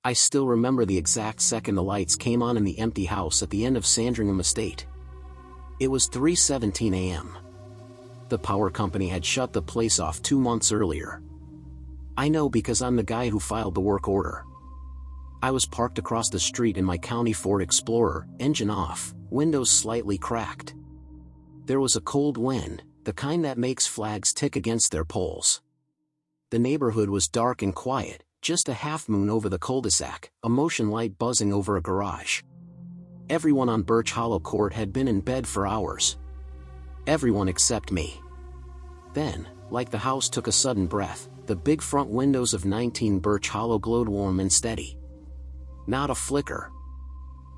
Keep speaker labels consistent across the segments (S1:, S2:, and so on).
S1: I still remember the exact second the lights came on in the empty house at the end of Sandringham Estate. It was 3:17 a.m. The power company had shut the place off 2 months earlier. I know because I'm the guy who filed the work order. I was parked across the street in my county Ford Explorer, engine off, windows slightly cracked. There was a cold wind, the kind that makes flags tick against their poles. The neighborhood was dark and quiet, just a half-moon over the cul-de-sac, a motion light buzzing over a garage. Everyone on Birch Hollow Court had been in bed for hours. Everyone except me. Then, like the house took a sudden breath, the big front windows of 19 Birch Hollow glowed warm and steady. Not a flicker.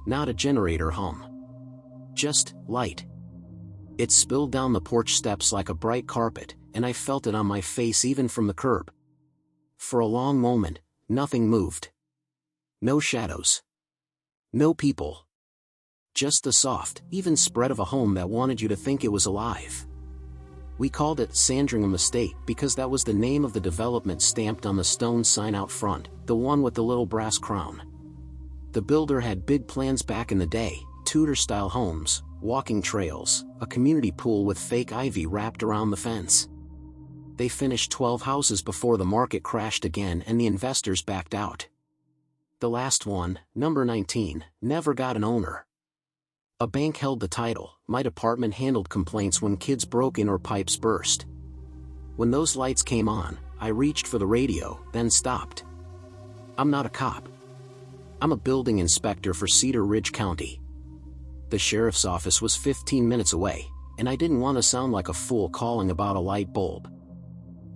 S1: Not a generator hum. Just light. It spilled down the porch steps like a bright carpet, and I felt it on my face even from the curb. For a long moment, nothing moved. No shadows. No people. Just the soft, even spread of a home that wanted you to think it was alive. We called it Sandringham Estate because that was the name of the development stamped on the stone sign out front, the one with the little brass crown. The builder had big plans back in the day, Tudor-style homes, walking trails, a community pool with fake ivy wrapped around the fence. They finished 12 houses before the market crashed again and the investors backed out. The last one, number 19, never got an owner. A bank held the title, my department handled complaints when kids broke in or pipes burst. When those lights came on, I reached for the radio, then stopped. I'm not a cop. I'm a building inspector for Cedar Ridge County. The sheriff's office was 15 minutes away, and I didn't want to sound like a fool calling about a light bulb.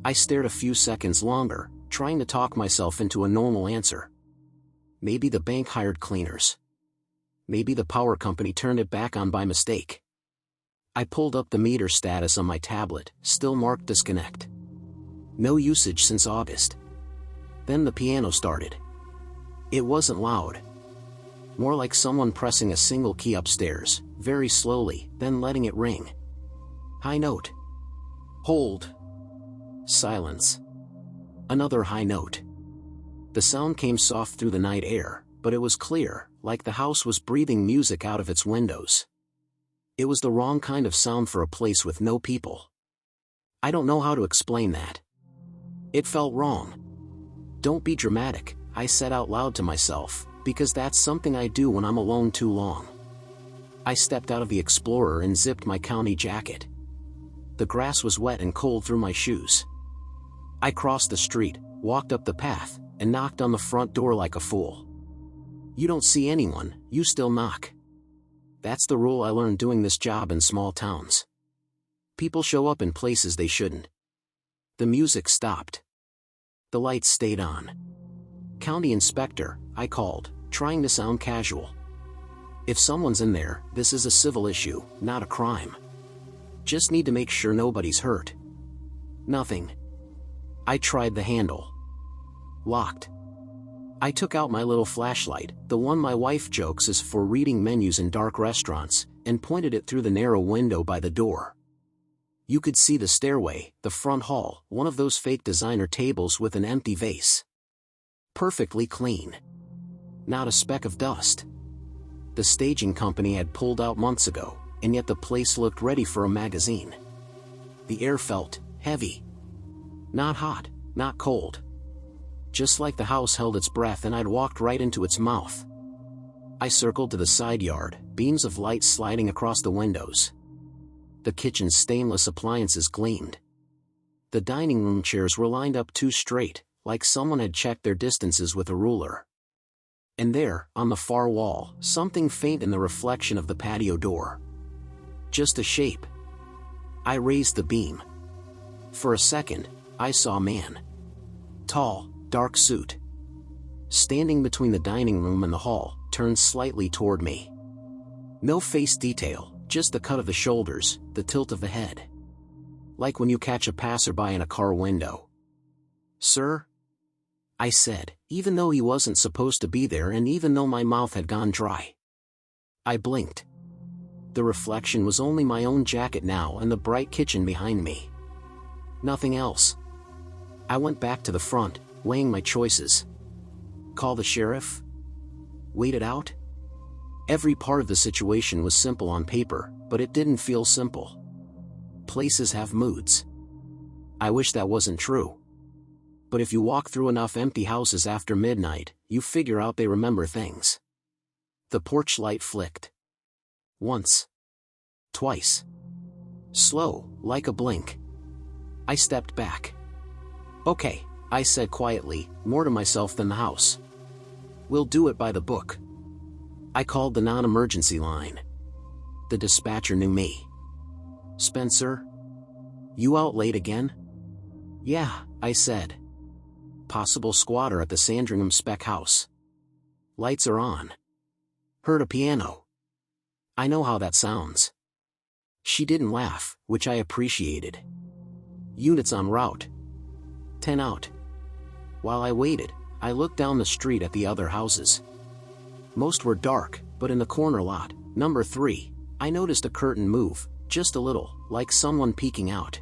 S1: I stared a few seconds longer, trying to talk myself into a normal answer. Maybe the bank hired cleaners. Maybe the power company turned it back on by mistake. I pulled up the meter status on my tablet, still marked disconnect. No usage since August. Then the piano started. It wasn't loud. More like someone pressing a single key upstairs, very slowly, then letting it ring. High note. Hold. Silence. Another high note. The sound came soft through the night air, but it was clear, like the house was breathing music out of its windows. It was the wrong kind of sound for a place with no people. I don't know how to explain that. It felt wrong. Don't be dramatic, I said out loud to myself, because that's something I do when I'm alone too long. I stepped out of the Explorer and zipped my county jacket. The grass was wet and cold through my shoes. I crossed the street, walked up the path, and knocked on the front door like a fool. You don't see anyone, you still knock. That's the rule I learned doing this job in small towns. People show up in places they shouldn't. The music stopped. The lights stayed on. County inspector, I called, trying to sound casual. If someone's in there, this is a civil issue, not a crime. Just need to make sure nobody's hurt. Nothing. I tried the handle. Locked. I took out my little flashlight, the one my wife jokes is for reading menus in dark restaurants, and pointed it through the narrow window by the door. You could see the stairway, the front hall, one of those fake designer tables with an empty vase. Perfectly clean. Not a speck of dust. The staging company had pulled out months ago, and yet the place looked ready for a magazine. The air felt heavy. Not hot, not cold. Just like the house held its breath and I'd walked right into its mouth. I circled to the side yard, beams of light sliding across the windows. The kitchen's stainless appliances gleamed. The dining room chairs were lined up too straight, like someone had checked their distances with a ruler. And there, on the far wall, something faint in the reflection of the patio door. Just a shape. I raised the beam. For a second, I saw a man. Tall, dark suit. Standing between the dining room and the hall, turned slightly toward me. No face detail, just the cut of the shoulders, the tilt of the head. Like when you catch a passerby in a car window. "Sir?" I said, even though he wasn't supposed to be there and even though my mouth had gone dry. I blinked. The reflection was only my own jacket now and the bright kitchen behind me. Nothing else. I went back to the front, weighing my choices. Call the sheriff? Wait it out? Every part of the situation was simple on paper, but it didn't feel simple. Places have moods. I wish that wasn't true. But if you walk through enough empty houses after midnight, you figure out they remember things. The porch light flicked. Once. Twice. Slow, like a blink. I stepped back. Okay, I said quietly, more to myself than the house. We'll do it by the book. I called the non-emergency line. The dispatcher knew me. Spencer? You out late again? Yeah, I said. Possible squatter at the Sandringham spec house. Lights are on. Heard a piano. I know how that sounds. She didn't laugh, which I appreciated. Units en route. 10 out. While I waited, I looked down the street at the other houses. Most were dark, but in the corner lot, number 3, I noticed a curtain move, just a little, like someone peeking out.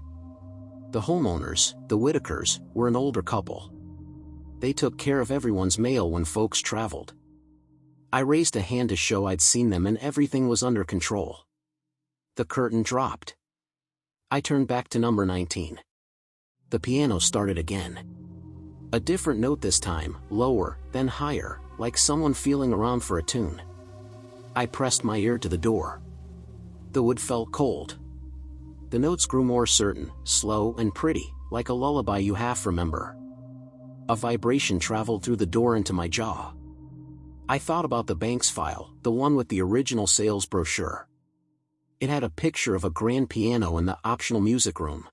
S1: The homeowners, the Whitakers, were an older couple. They took care of everyone's mail when folks traveled. I raised a hand to show I'd seen them and everything was under control. The curtain dropped. I turned back to number 19. The piano started again. A different note this time, lower, then higher, like someone feeling around for a tune. I pressed my ear to the door. The wood felt cold. The notes grew more certain, slow and pretty, like a lullaby you half remember. A vibration traveled through the door into my jaw. I thought about the bank's file, the one with the original sales brochure. It had a picture of a grand piano in the optional music room.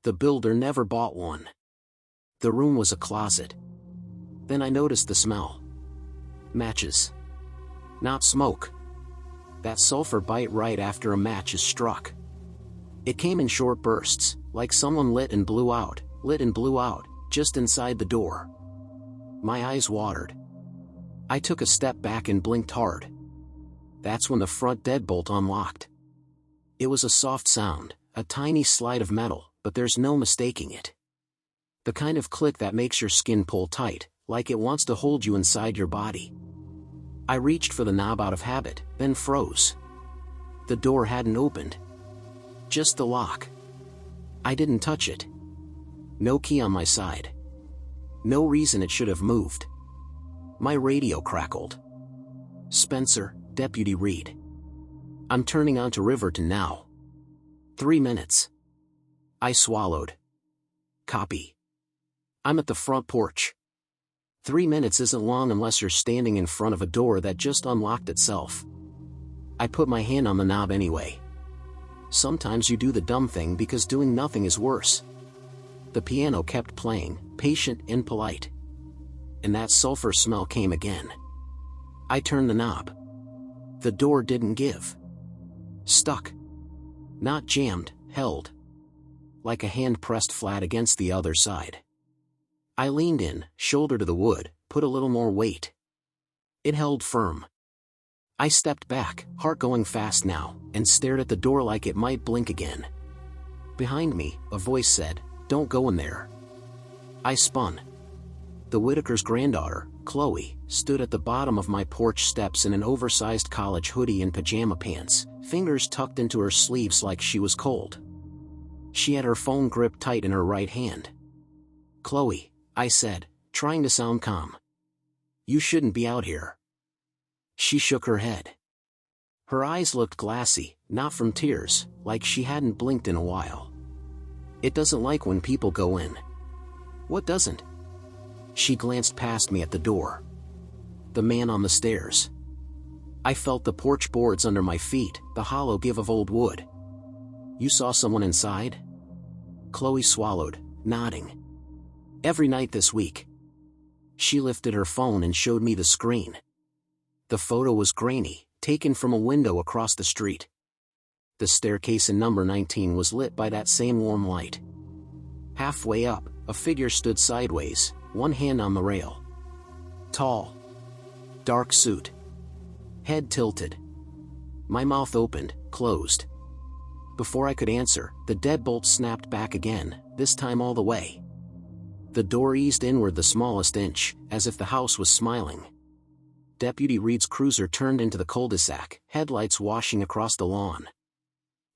S1: The builder never bought one. The room was a closet. Then I noticed the smell. Matches. Not smoke. That sulfur bite right after a match is struck. It came in short bursts, like someone lit and blew out, just inside the door. My eyes watered. I took a step back and blinked hard. That's when the front deadbolt unlocked. It was a soft sound, a tiny slide of metal, but there's no mistaking it. The kind of click that makes your skin pull tight, like it wants to hold you inside your body. I reached for the knob out of habit, then froze. The door hadn't opened. Just the lock. I didn't touch it. No key on my side. No reason it should have moved. My radio crackled. Spencer, Deputy Reed. I'm turning onto Riverton now. 3 minutes. I swallowed. Copy. I'm at the front porch. 3 minutes isn't long unless you're standing in front of a door that just unlocked itself. I put my hand on the knob anyway. Sometimes you do the dumb thing because doing nothing is worse. The piano kept playing, patient and polite. And that sulfur smell came again. I turned the knob. The door didn't give. Stuck. Not jammed, held. Like a hand pressed flat against the other side. I leaned in, shoulder to the wood, put a little more weight. It held firm. I stepped back, heart going fast now, and stared at the door like it might blink again. Behind me, a voice said, "Don't go in there." I spun. The Whitaker's granddaughter, Chloe, stood at the bottom of my porch steps in an oversized college hoodie and pajama pants, fingers tucked into her sleeves like she was cold. She had her phone gripped tight in her right hand. "Chloe," I said, trying to sound calm. "You shouldn't be out here." She shook her head. Her eyes looked glassy, not from tears, like she hadn't blinked in a while. "It doesn't like when people go in." "What doesn't?" She glanced past me at the door. The man on the stairs. I felt the porch boards under my feet, the hollow give of old wood. "You saw someone inside?" Chloe swallowed, nodding. "Every night this week." She lifted her phone and showed me the screen. The photo was grainy, taken from a window across the street. The staircase in number 19 was lit by that same warm light. Halfway up, a figure stood sideways, one hand on the rail. Tall. Dark suit. Head tilted. My mouth opened, closed. Before I could answer, the deadbolt snapped back again, this time all the way. The door eased inward the smallest inch, as if the house was smiling. Deputy Reed's cruiser turned into the cul-de-sac, headlights washing across the lawn.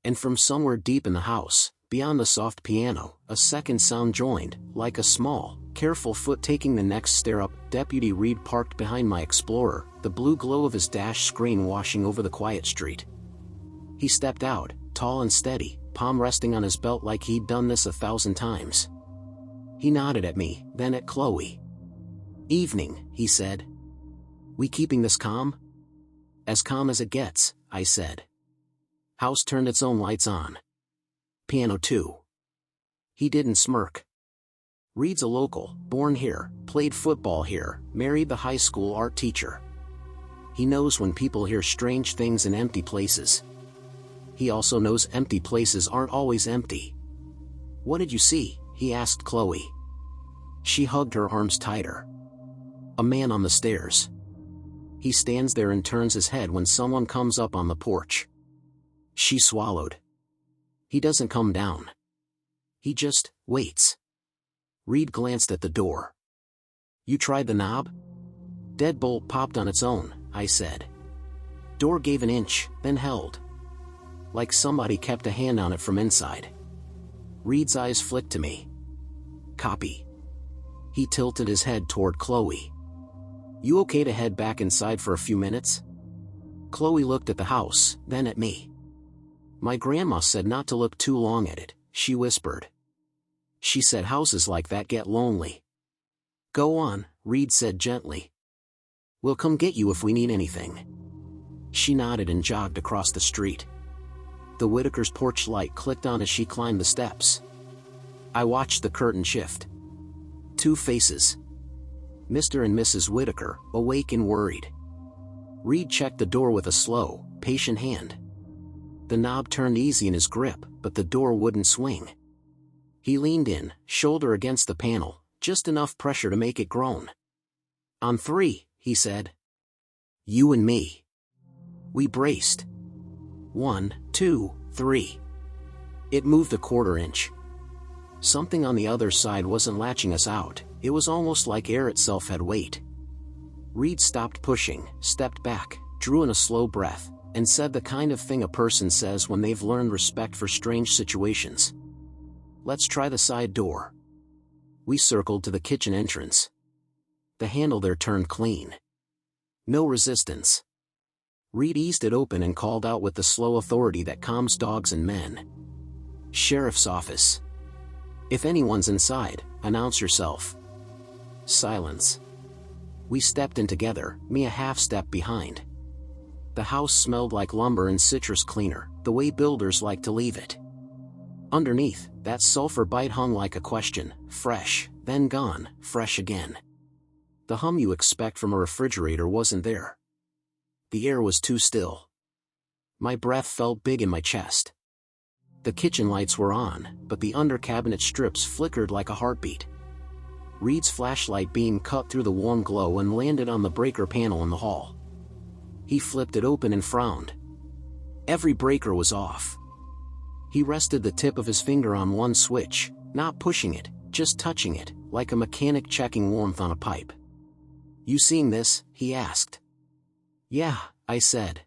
S1: And from somewhere deep in the house, beyond the soft piano, a second sound joined, like a small, careful foot taking the next stair up. Deputy Reed parked behind my Explorer, the blue glow of his dash screen washing over the quiet street. He stepped out, tall and steady, palm resting on his belt like he'd done this 1,000 times. He nodded at me, then at Chloe. "Evening," he said. "We keeping this calm?" "As calm as it gets," I said. House turned its own lights on. Piano too. He didn't smirk. "Reed's a local, born here, played football here, married the high school art teacher. He knows when people hear strange things in empty places. He also knows empty places aren't always empty." "What did you see?" he asked Chloe. She hugged her arms tighter. "A man on the stairs. He stands there and turns his head when someone comes up on the porch." She swallowed. "He doesn't come down. He just waits." Reed glanced at the door. "You tried the knob?" "Deadbolt popped on its own," I said. Door gave an inch, then held. Like somebody kept a hand on it from inside. Reed's eyes flicked to me. "Copy." He tilted his head toward Chloe. "You okay to head back inside for a few minutes?" Chloe looked at the house, then at me. "My grandma said not to look too long at it," she whispered. "She said houses like that get lonely." "Go on," Reed said gently. "We'll come get you if we need anything." She nodded and jogged across the street. The Whitaker's porch light clicked on as she climbed the steps. I watched the curtain shift. Two faces. Mr. and Mrs. Whitaker, awake and worried. Reed checked the door with a slow, patient hand. The knob turned easy in his grip, but the door wouldn't swing. He leaned in, shoulder against the panel, just enough pressure to make it groan. "On 3, he said. "You and me." We braced. 1, 2, 3. It moved a quarter inch. Something on the other side wasn't latching us out, it was almost like air itself had weight. Reed stopped pushing, stepped back, drew in a slow breath, and said the kind of thing a person says when they've learned respect for strange situations. "Let's try the side door." We circled to the kitchen entrance. The handle there turned clean. No resistance. Reed eased it open and called out with the slow authority that calms dogs and men. "Sheriff's office. If anyone's inside, announce yourself." Silence. We stepped in together, me a half step behind. The house smelled like lumber and citrus cleaner, the way builders like to leave it. Underneath, that sulfur bite hung like a question, fresh, then gone, fresh again. The hum you expect from a refrigerator wasn't there. The air was too still. My breath felt big in my chest. The kitchen lights were on, but the under-cabinet strips flickered like a heartbeat. Reed's flashlight beam cut through the warm glow and landed on the breaker panel in the hall. He flipped it open and frowned. Every breaker was off. He rested the tip of his finger on one switch, not pushing it, just touching it, like a mechanic checking warmth on a pipe. "You seeing this?" he asked. "Yeah," I said.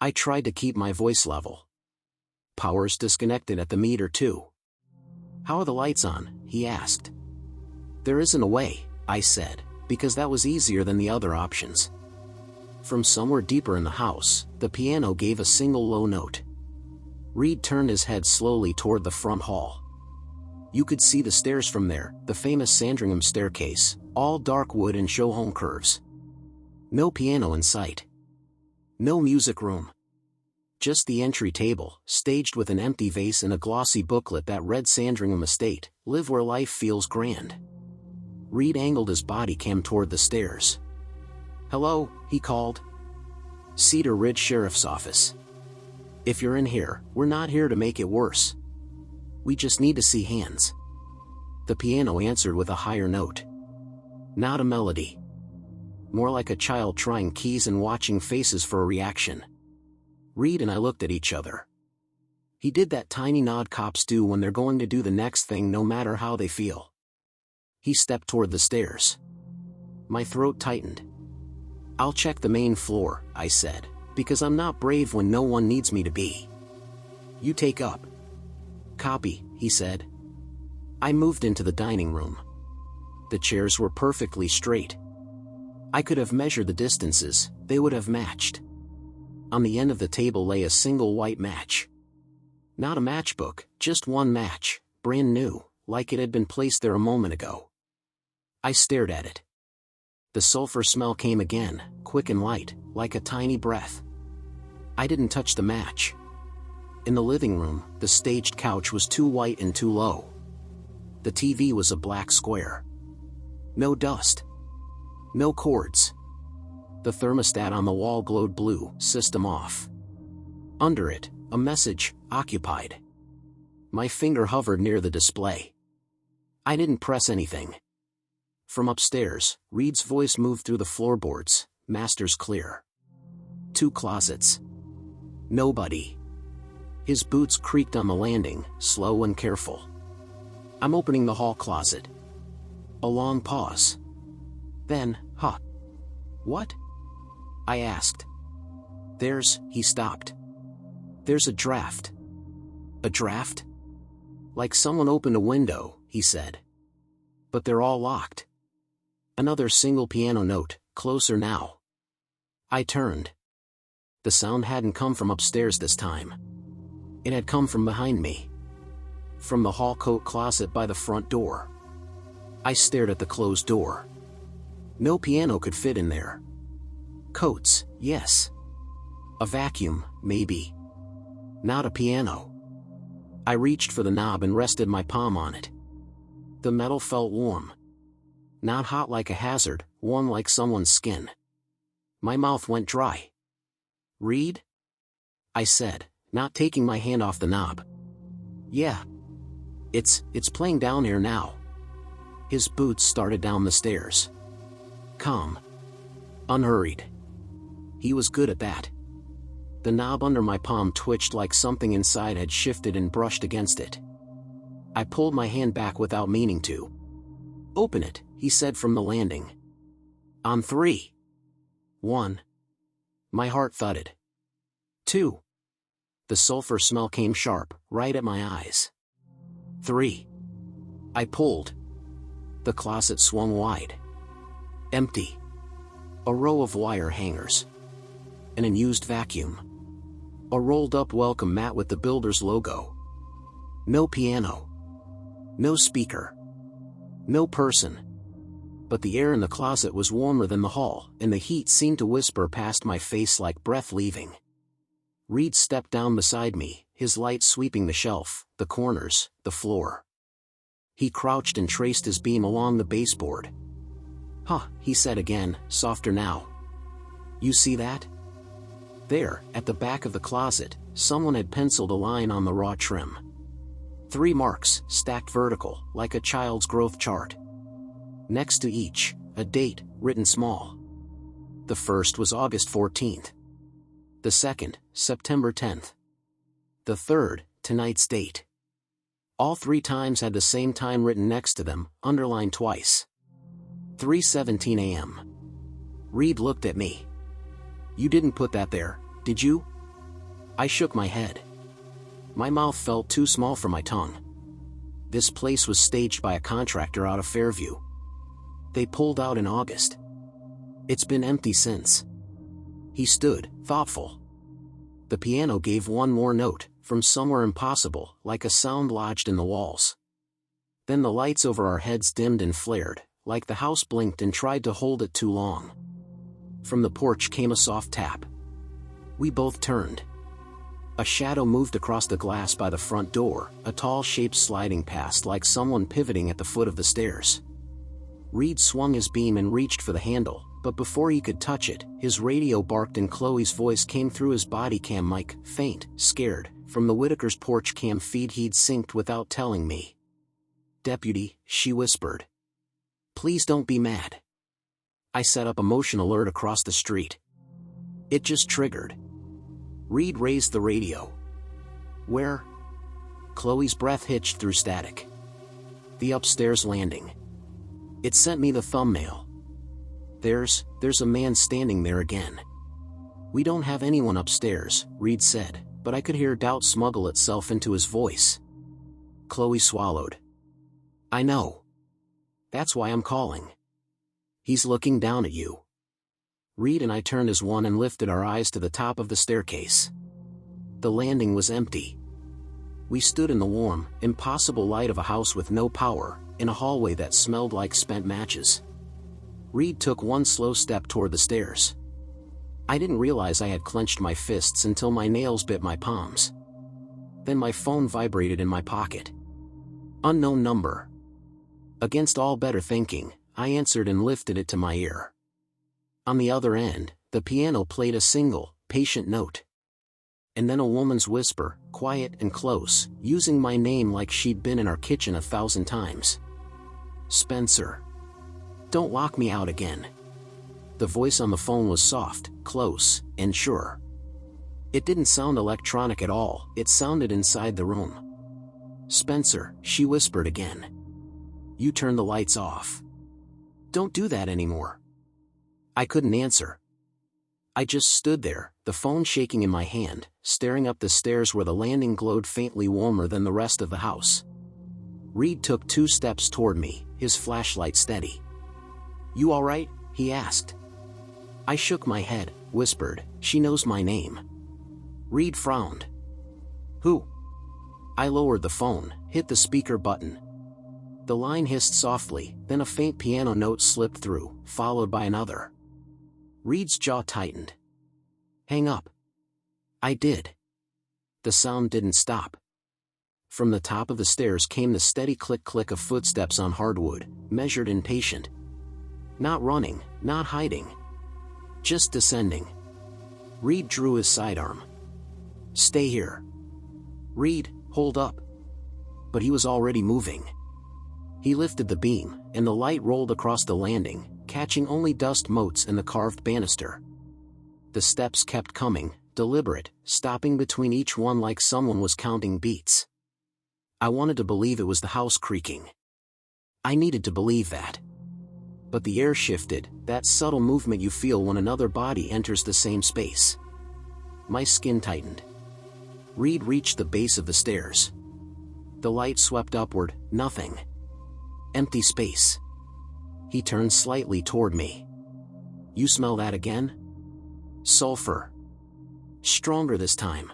S1: I tried to keep my voice level. "Power's disconnected at the meter too." "How are the lights on?" he asked. "There isn't a way," I said, because that was easier than the other options. From somewhere deeper in the house, the piano gave a single low note. Reed turned his head slowly toward the front hall. You could see the stairs from there, the famous Sandringham staircase, all dark wood and show home curves. No piano in sight. No music room. Just the entry table, staged with an empty vase and a glossy booklet that read Sandringham Estate, Live Where Life Feels Grand. Reed angled his body cam toward the stairs. "Hello," he called. "Cedar Ridge Sheriff's Office. If you're in here, we're not here to make it worse. We just need to see hands." The piano answered with a higher note. Not a melody. More like a child trying keys and watching faces for a reaction. Reed and I looked at each other. He did that tiny nod cops do when they're going to do the next thing no matter how they feel. He stepped toward the stairs. My throat tightened. "I'll check the main floor," I said, "because I'm not brave when no one needs me to be." "You take up." "Copy," he said. I moved into the dining room. The chairs were perfectly straight. I could have measured the distances, they would have matched. On the end of the table lay a single white match. Not a matchbook, just one match, brand new, like it had been placed there a moment ago. I stared at it. The sulfur smell came again, quick and light, like a tiny breath. I didn't touch the match. In the living room, the staged couch was too white and too low. The TV was a black square. No dust. No cords. The thermostat on the wall glowed blue, system off. Under it, a message, occupied. My finger hovered near the display. I didn't press anything. From upstairs, Reed's voice moved through the floorboards, "Master's clear." 2 closets. Nobody. His boots creaked on the landing, slow and careful. I'm opening the hall closet. A long pause. Then, "What?" I asked. He stopped. "There's a draft." "A draft?" "Like someone opened a window," he said. "But they're all locked." Another single piano note, closer now. I turned. The sound hadn't come from upstairs this time. It had come from behind me. From the hall coat closet by the front door. I stared at the closed door. No piano could fit in there. Coats, yes. A vacuum, maybe. Not a piano. I reached for the knob and rested my palm on it. The metal felt warm. Not hot like a hazard, warm like someone's skin. My mouth went dry. "Reed?" I said, not taking my hand off the knob. "Yeah. It's playing down here now." His boots started down the stairs. Calm. Unhurried. He was good at that. The knob under my palm twitched like something inside had shifted and brushed against it. I pulled my hand back without meaning to. "Open it," he said from the landing. "On 3. 1. My heart thudded. 2. The sulfur smell came sharp, right at my eyes. 3. I pulled. The closet swung wide. Empty. A row of wire hangers. An unused vacuum. A rolled-up welcome mat with the builder's logo. No piano. No speaker. No person. But the air in the closet was warmer than the hall, and the heat seemed to whisper past my face like breath leaving. Reed stepped down beside me, his light sweeping the shelf, the corners, the floor. He crouched and traced his beam along the baseboard. He said again, softer now. "You see that? There, at the back of the closet, someone had penciled a line on the raw trim. 3 marks, stacked vertical, like a child's growth chart. Next to each, a date, written small. The first was August 14th. The second, September 10th. The third, tonight's date. All 3 times had the same time written next to them, underlined twice. 3:17 a.m. Reed looked at me. "You didn't put that there, did you?" I shook my head. My mouth felt too small for my tongue. This place was staged by a contractor out of Fairview. They pulled out in August. It's been empty since. He stood, thoughtful. The piano gave one more note, from somewhere impossible, like a sound lodged in the walls. Then the lights over our heads dimmed and flared, like the house blinked and tried to hold it too long. From the porch came a soft tap. We both turned. A shadow moved across the glass by the front door, a tall shape sliding past like someone pivoting at the foot of the stairs. Reed swung his beam and reached for the handle, but before he could touch it, his radio barked and Chloe's voice came through his body cam mic, faint, scared, from the Whitaker's porch cam feed he'd synced without telling me. "Deputy," she whispered. "Please don't be mad." I set up a motion alert across the street. It just triggered. Reed raised the radio. "Where?" Chloe's breath hitched through static. "The upstairs landing." It sent me the thumbnail. There's a man standing there again. We don't have anyone upstairs, Reed said, but I could hear doubt smuggle itself into his voice. Chloe swallowed. I know. That's why I'm calling. He's looking down at you. Reed and I turned as one and lifted our eyes to the top of the staircase. The landing was empty. We stood in the warm, impossible light of a house with no power, in a hallway that smelled like spent matches. Reed took one slow step toward the stairs. I didn't realize I had clenched my fists until my nails bit my palms. Then my phone vibrated in my pocket. Unknown number. Against all better thinking, I answered and lifted it to my ear. On the other end, the piano played a single, patient note. And then a woman's whisper, quiet and close, using my name like she'd been in our kitchen 1,000 times. Spencer. Don't lock me out again. The voice on the phone was soft, close, and sure. It didn't sound electronic at all, it sounded inside the room. Spencer, she whispered again. You turn the lights off. Don't do that anymore. I couldn't answer. I just stood there, the phone shaking in my hand, staring up the stairs where the landing glowed faintly warmer than the rest of the house. Reed took 2 steps toward me, his flashlight steady. You all right? He asked. I shook my head, whispered, she knows my name. Reed frowned. Who? I lowered the phone, hit the speaker button. The line hissed softly, then a faint piano note slipped through, followed by another. Reed's jaw tightened. Hang up. I did. The sound didn't stop. From the top of the stairs came the steady click-click of footsteps on hardwood, measured and patient. Not running, not hiding. Just descending. Reed drew his sidearm. Stay here. Reed, hold up. But he was already moving. He lifted the beam, and the light rolled across the landing, catching only dust motes and the carved banister. The steps kept coming, deliberate, stopping between each one like someone was counting beats. I wanted to believe it was the house creaking. I needed to believe that. But the air shifted, that subtle movement you feel when another body enters the same space. My skin tightened. Reed reached the base of the stairs. The light swept upward, nothing. Empty space. He turned slightly toward me. You smell that again? Sulfur. Stronger this time.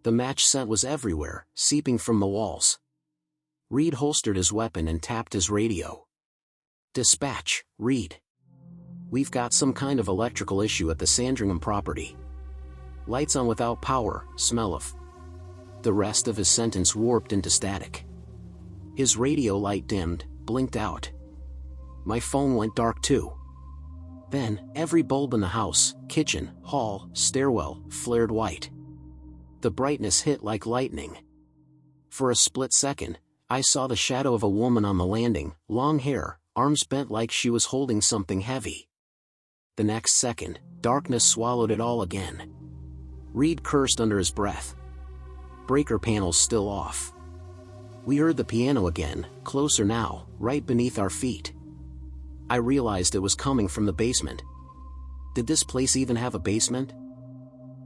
S1: The match scent was everywhere, seeping from the walls. Reed holstered his weapon and tapped his radio. Dispatch, Reed. We've got some kind of electrical issue at the Sandringham property. Lights on without power, smell of. The rest of his sentence warped into static. His radio light dimmed, blinked out. My phone went dark too. Then, every bulb in the house, kitchen, hall, stairwell, flared white. The brightness hit like lightning. For a split second, I saw the shadow of a woman on the landing, long hair, arms bent like she was holding something heavy. The next second, darkness swallowed it all again. Reed cursed under his breath. Breaker panels still off. We heard the piano again, closer now, right beneath our feet. I realized it was coming from the basement. Did this place even have a basement?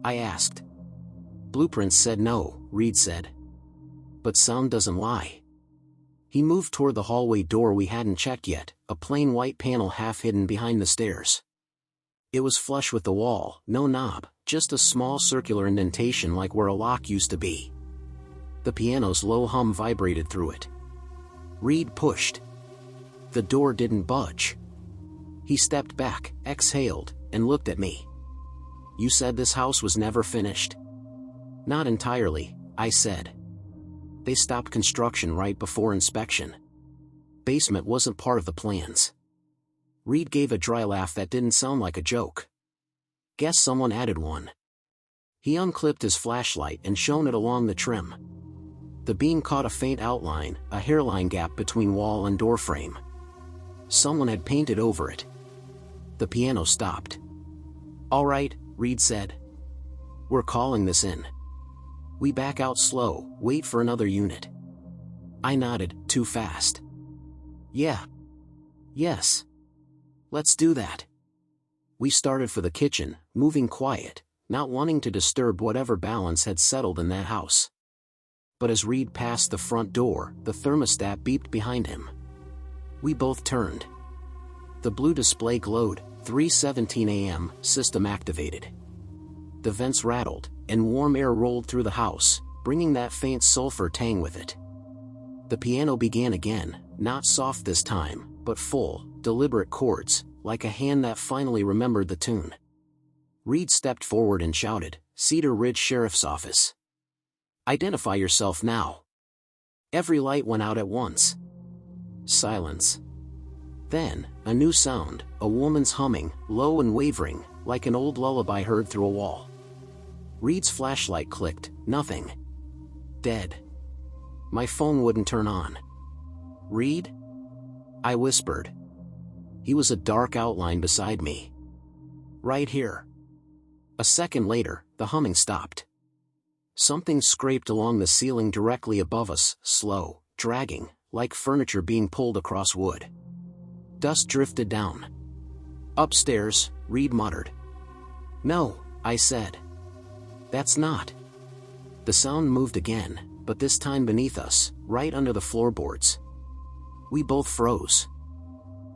S1: I asked. Blueprints said no, Reed said. But sound doesn't lie. He moved toward the hallway door we hadn't checked yet, a plain white panel half hidden behind the stairs. It was flush with the wall, no knob, just a small circular indentation like where a lock used to be. The piano's low hum vibrated through it. Reed pushed. The door didn't budge. He stepped back, exhaled, and looked at me. You said this house was never finished? Not entirely, I said. They stopped construction right before inspection. Basement wasn't part of the plans. Reed gave a dry laugh that didn't sound like a joke. Guess someone added one. He unclipped his flashlight and shone it along the trim. The beam caught a faint outline, a hairline gap between wall and door frame. Someone had painted over it. The piano stopped. All right, Reed said. We're calling this in. We back out slow, wait for another unit. I nodded, too fast. Yeah. Yes. Let's do that. We started for the kitchen, moving quiet, not wanting to disturb whatever balance had settled in that house. But as Reed passed the front door, the thermostat beeped behind him. We both turned. The blue display glowed, 3:17 a.m., system activated. The vents rattled, and warm air rolled through the house, bringing that faint sulfur tang with it. The piano began again, not soft this time, but full, deliberate chords, like a hand that finally remembered the tune. Reed stepped forward and shouted, "Cedar Ridge Sheriff's Office. Identify yourself now." Every light went out at once. Silence. Then, a new sound, a woman's humming, low and wavering, like an old lullaby heard through a wall. Reed's flashlight clicked, nothing. Dead. My phone wouldn't turn on. "Reed?" I whispered. He was a dark outline beside me. "Right here." A second later, the humming stopped. Something scraped along the ceiling directly above us, slow, dragging, like furniture being pulled across wood. Dust drifted down. "Upstairs," Reed muttered. "No," I said. "That's not." The sound moved again, but this time beneath us, right under the floorboards. We both froze.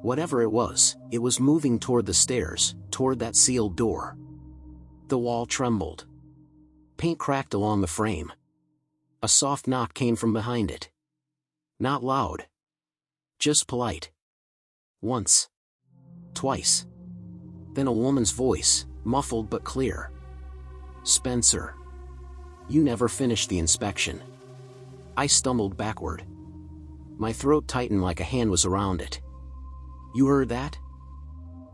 S1: Whatever it was moving toward the stairs, toward that sealed door. The wall trembled. Paint cracked along the frame. A soft knock came from behind it. Not loud. Just polite. Once. Twice. Then a woman's voice, muffled but clear. "Spencer. You never finished the inspection." I stumbled backward. My throat tightened like a hand was around it. "You heard that?"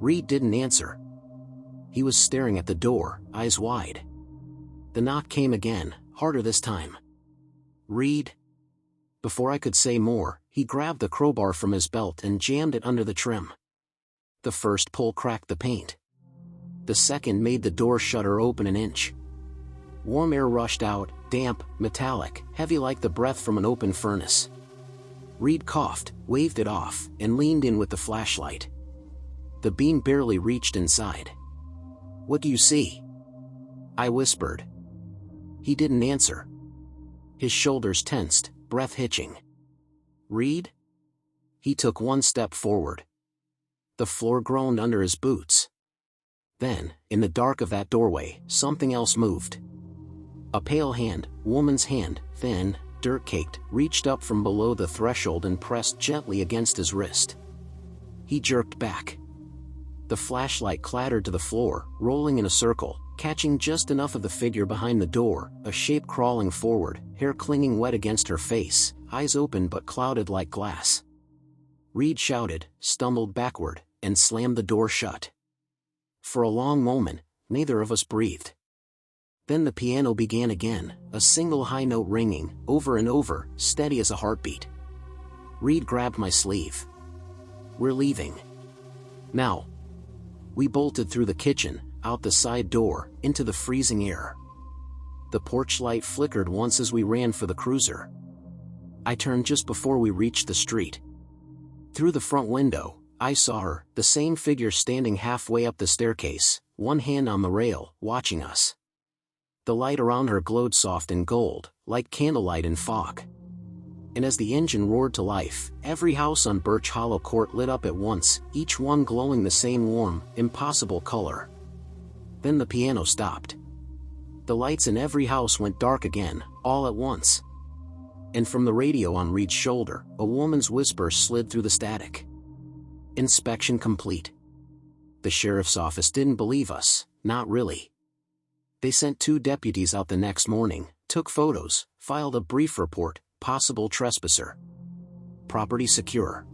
S1: Reed didn't answer. He was staring at the door, eyes wide. The knock came again, harder this time. "Reed?" Before I could say more, he grabbed the crowbar from his belt and jammed it under the trim. The first pull cracked the paint. The second made the door shutter open an inch. Warm air rushed out, damp, metallic, heavy like the breath from an open furnace. Reed coughed, waved it off, and leaned in with the flashlight. The beam barely reached inside. "What do you see?" I whispered. He didn't answer. His shoulders tensed, breath hitching. "Reed?" He took one step forward. The floor groaned under his boots. Then, in the dark of that doorway, something else moved. A pale hand, woman's hand, thin, dirt-caked, reached up from below the threshold and pressed gently against his wrist. He jerked back. The flashlight clattered to the floor, rolling in a circle, catching just enough of the figure behind the door, a shape crawling forward, hair clinging wet against her face, eyes open but clouded like glass. Reed shouted, stumbled backward, and slammed the door shut. For a long moment, neither of us breathed. Then the piano began again, a single high note ringing, over and over, steady as a heartbeat. Reed grabbed my sleeve. "We're leaving. Now." We bolted through the kitchen, out the side door, into the freezing air. The porch light flickered once as we ran for the cruiser. I turned just before we reached the street. Through the front window, I saw her, the same figure standing halfway up the staircase, one hand on the rail, watching us. The light around her glowed soft and gold, like candlelight in fog. And as the engine roared to life, every house on Birch Hollow Court lit up at once, each one glowing the same warm, impossible color. Then the piano stopped. The lights in every house went dark again, all at once. And from the radio on Reed's shoulder, a woman's whisper slid through the static. "Inspection complete." The sheriff's office didn't believe us, not really. They sent 2 deputies out the next morning, took photos, filed a brief report, possible trespasser. Property secure.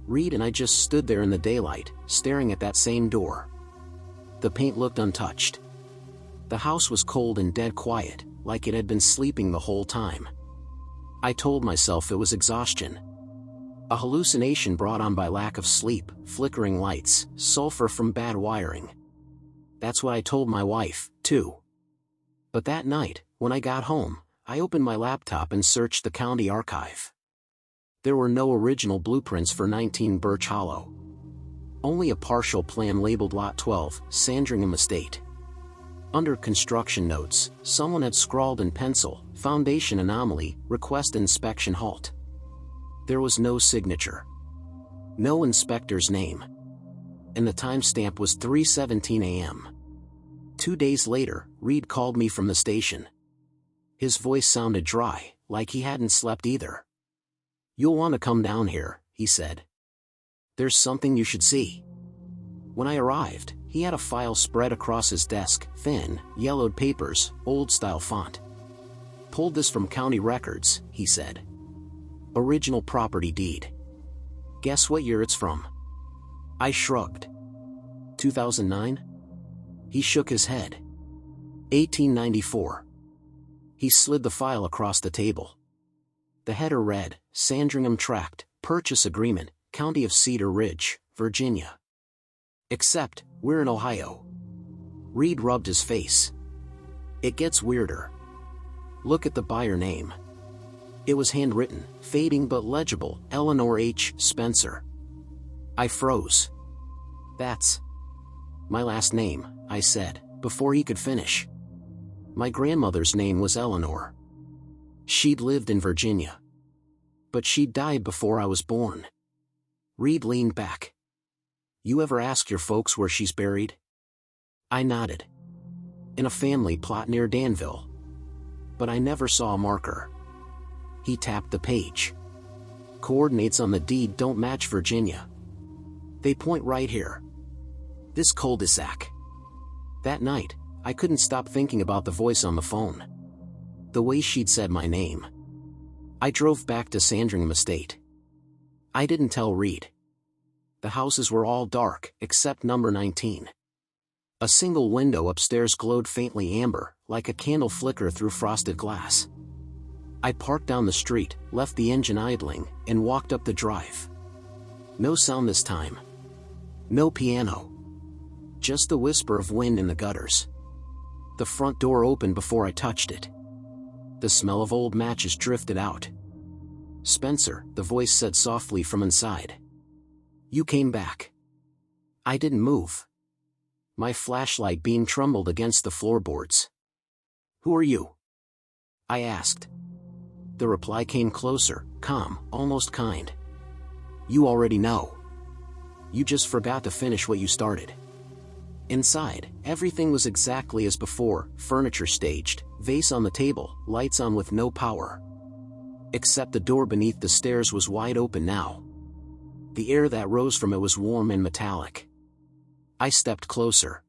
S1: Reed and I just stood there in the daylight, staring at that same door. The paint looked untouched. The house was cold and dead quiet, like it had been sleeping the whole time. I told myself it was exhaustion. A hallucination brought on by lack of sleep, flickering lights, sulfur from bad wiring. That's what I told my wife, too. But that night, when I got home, I opened my laptop and searched the county archive. There were no original blueprints for 19 Birch Hollow. Only a partial plan labeled Lot 12, Sandringham Estate. Under construction notes, someone had scrawled in pencil, "Foundation anomaly, request inspection halt." There was no signature. No inspector's name. And the timestamp was 3:17 a.m. 2 days later, Reed called me from the station. His voice sounded dry, like he hadn't slept either. "You'll want to come down here," he said. "There's something you should see." When I arrived, he had a file spread across his desk, thin, yellowed papers, old-style font. "Pulled this from county records," he said. "Original property deed. Guess what year it's from?" I shrugged. 2009? He shook his head. 1894. He slid the file across the table. The header read, "Sandringham Tract, Purchase Agreement, County of Cedar Ridge, Virginia. Except, we're in Ohio." Reed rubbed his face. "It gets weirder. Look at the buyer name." It was handwritten, fading but legible, Eleanor H. Spencer. I froze. "That's my last name," I said, before he could finish. "My grandmother's name was Eleanor. She'd lived in Virginia. But she died before I was born." Reed leaned back. "You ever ask your folks where she's buried?" I nodded. "In a family plot near Danville. But I never saw a marker." He tapped the page. "Coordinates on the deed don't match Virginia. They point right here. This cul-de-sac." That night, I couldn't stop thinking about the voice on the phone. The way she'd said my name. I drove back to Sandringham Estate. I didn't tell Reed. The houses were all dark, except number 19. A single window upstairs glowed faintly amber, like a candle flicker through frosted glass. I parked down the street, left the engine idling, and walked up the drive. No sound this time. No piano. Just the whisper of wind in the gutters. The front door opened before I touched it. The smell of old matches drifted out. "Spencer," the voice said softly from inside. "You came back." I didn't move. My flashlight beam trembled against the floorboards. "Who are you?" I asked. The reply came closer, calm, almost kind. "You already know. You just forgot to finish what you started." Inside, everything was exactly as before, furniture staged, vase on the table, lights on with no power. Except the door beneath the stairs was wide open now. The air that rose from it was warm and metallic. I stepped closer.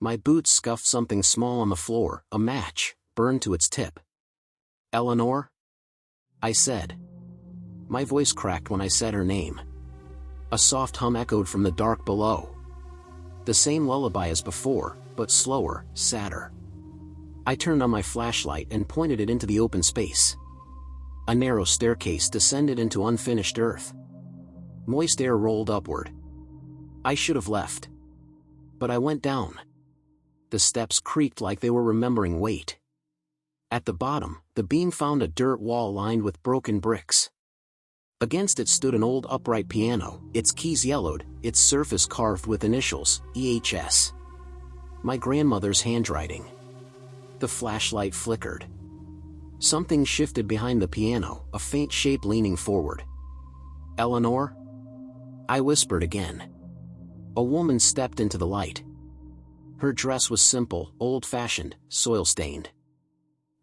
S1: My boots scuffed something small on the floor, a match, burned to its tip. "Eleanor?" I said. My voice cracked when I said her name. A soft hum echoed from the dark below. The same lullaby as before, but slower, sadder. I turned on my flashlight and pointed it into the open space. A narrow staircase descended into unfinished earth. Moist air rolled upward. I should have left. But I went down. The steps creaked like they were remembering weight. At the bottom, the beam found a dirt wall lined with broken bricks. Against it stood an old upright piano, its keys yellowed, its surface carved with initials, EHS. My grandmother's handwriting. The flashlight flickered. Something shifted behind the piano, a faint shape leaning forward. "Eleanor?" I whispered again. A woman stepped into the light. Her dress was simple, old-fashioned, soil-stained.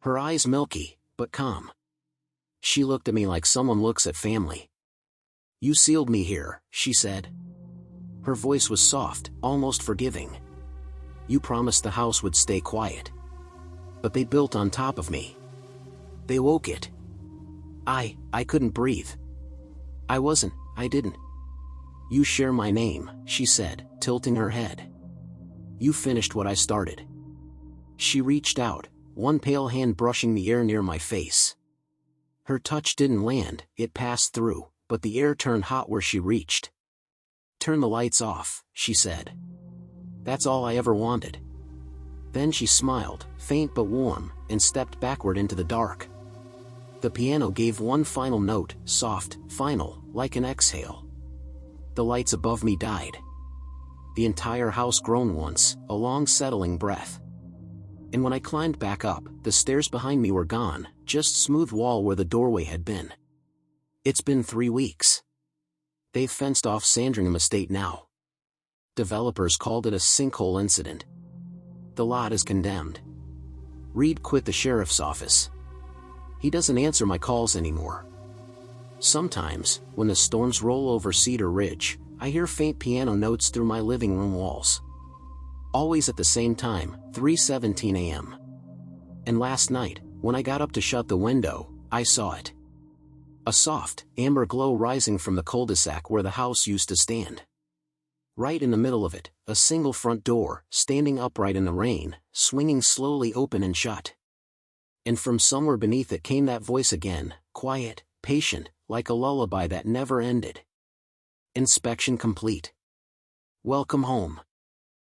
S1: Her eyes milky, but calm. She looked at me like someone looks at family. "You sealed me here," she said. Her voice was soft, almost forgiving. "You promised the house would stay quiet. But they built on top of me. They woke it. I couldn't breathe. I didn't." "You share my name," she said, tilting her head. "You finished what I started." She reached out, one pale hand brushing the air near my face. Her touch didn't land, it passed through, but the air turned hot where she reached. "Turn the lights off," she said. "That's all I ever wanted." Then she smiled, faint but warm, and stepped backward into the dark. The piano gave one final note, soft, final, like an exhale. The lights above me died. The entire house groaned once, a long settling breath. And when I climbed back up, the stairs behind me were gone, just smooth wall where the doorway had been. It's been 3 weeks. They've fenced off Sandringham Estate now. Developers called it a sinkhole incident. The lot is condemned. Reed quit the sheriff's office. He doesn't answer my calls anymore. Sometimes, when the storms roll over Cedar Ridge, I hear faint piano notes through my living room walls. Always at the same time, 3:17 a.m. And last night, when I got up to shut the window, I saw it. A soft, amber glow rising from the cul-de-sac where the house used to stand. Right in the middle of it, a single front door, standing upright in the rain, swinging slowly open and shut. And from somewhere beneath it came that voice again, quiet, patient, like a lullaby that never ended. Inspection complete. Welcome home.